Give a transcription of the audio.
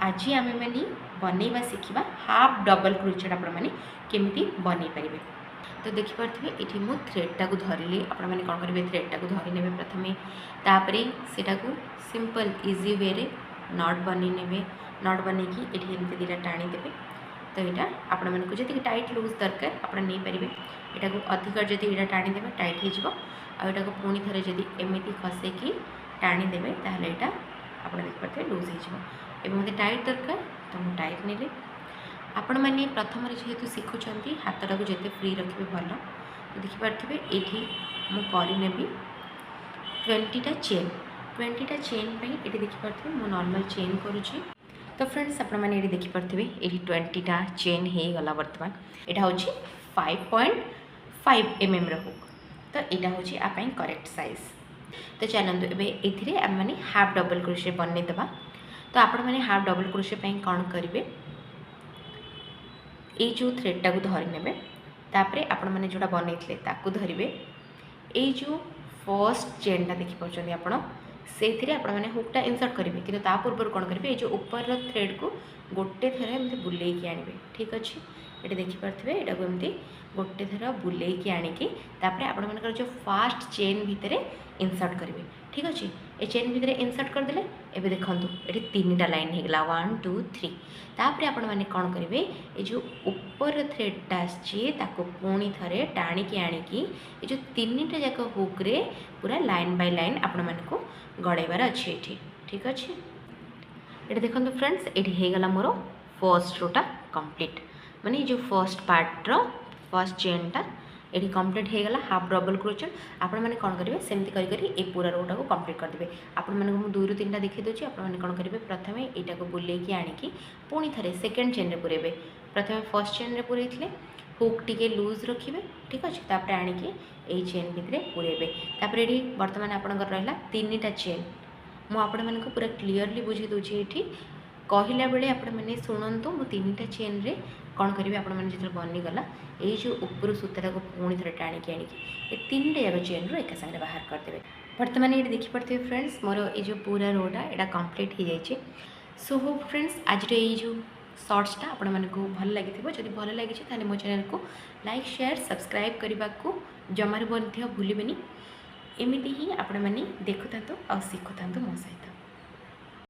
आज आम मैंने बनवा शिखा हाफ डबल क्रोचेट आपण मैंने केमी बन पारे। तो देखिपे ये मु थ्रेडटा को धरली आपण मैंने कौन करेंगे थ्रेडटा को धरी ने प्रथम तापर सेटा को सिंपल इजी वे रे नट बन नट बन की दीटा टाणी देवे। तो यहाँ आपण मानक जी टाइट लूज दरकार आप नहीं पारे यहाँ को अधिक जब यहाँ टाणीदे टाइट हो आटा को पुणी थे जब एमती खसैकी टाणीदे ताहले यहाँ आप देखिपे लूज हो मत टाइट दरकार तो मुझे टाइट नेली। आपण मैंने प्रथम जेहेतु शिखुंट हाथटा को जिते फ्री रखिए भल। तो देखिपे ये मुझे 20टा चेन 20टा चेन ये देखिपे मु नॉर्मल चेन करुँची। तो फ्रेंड्स आपण मैंने ये देखिपे ये 20टा चेन हो गला बर्तमान यहाँ हूँ 5.5 mm हुक। तो यहाँ हूँ आप करेक्ट साइज। तो चलते एवं आम मैंने हाफ डबल क्रोशे बनईदेवा। तो आपण मैंने हाफ डबल क्रोशे कौन करेंगे ये जो थ्रेडटा को धरी ने आपण मैंने जोड़ा बनई धरवे ये जो फर्स्ट चेनटा देखिपारे आपण से मैंने हुकटा इनसर्ट करेंगे कि पूर्व कौन करेंगे ये जो ऊपर थ्रेड को गोटे थर एमती बुलेकी आने। ठीक अच्छे ये देखिपे यहाँ को एमती गोटे थर बुलेकी आणिकी आपण मान जो फास्ट चेन भितर इनसर्ट करेंगे। ठीक अच्छे ये चेन भितर इनसर्ट करदे एवं देखो ये 3टा लाइन होगा 1 2 3 तापर आपण मैंने कौन करेंगे ये जो ऊपर थ्रेडटा आसको पुणी थे टाणिकी आणिकी ये जो 3टा जाक हुक्रे पूरा लाइन बाय लाइन आपण मानक गड़ेबार अच्छे ये। ठीक अच्छे ये देखो फ्रेंड्स ये होगला मोर फर्स्ट रोटा कंप्लीट माने जो फर्स्ट पार्टर फर्स्ट चेनटा ये कंप्लीट होगला हाफ डबल क्रोचेट। आपण मैंने कौन करेंगे सेमती करी ए पूरा रोटा को कंप्लीट करदे। आपण मैंने मुझे 2 ରୁ 3टा देखी दूसरी आपण मैंने कौन करेंगे प्रथम यहाँ को बुलेकी आणिकी पुणी थे सेकेंड चेन रे पुरेबे। प्रथम फर्स्ट चेन रे पुरेइथिले हुक टिके लूज रखिए। ठीक अच्छे तापर आणिकी यही चेन भितर पुरेबे तापर ये बर्तमान आपंकर रहा 3टा चेन मुझे पूरा क्लीयरली बुझे दूसरी ये कहला बेले आपण मैंने शुणु मु 3टा चेन रे कौन करेंगे आपण मैंने जो बनीगला ये जो ऊपर सूताटा को पुणी थे टाणिकी आणिकी ये 3टा जाक चेन रू एक साथ बाहर करदे। बर्तमान ये देखिपे फ्रेंड्स मोर ये जो पूरा रोटा यहाँ कंप्लीट हो जाए। सो होप फ्रेंड्स आज ये जो शॉर्ट्सटा आपण मानक भल लगी जब भल लगी मो चैनल को लाइक शेयर सब्सक्राइब करने को जमार भूलें। एमती ही आपण मैंने देखुता और शिखुता मो सहित।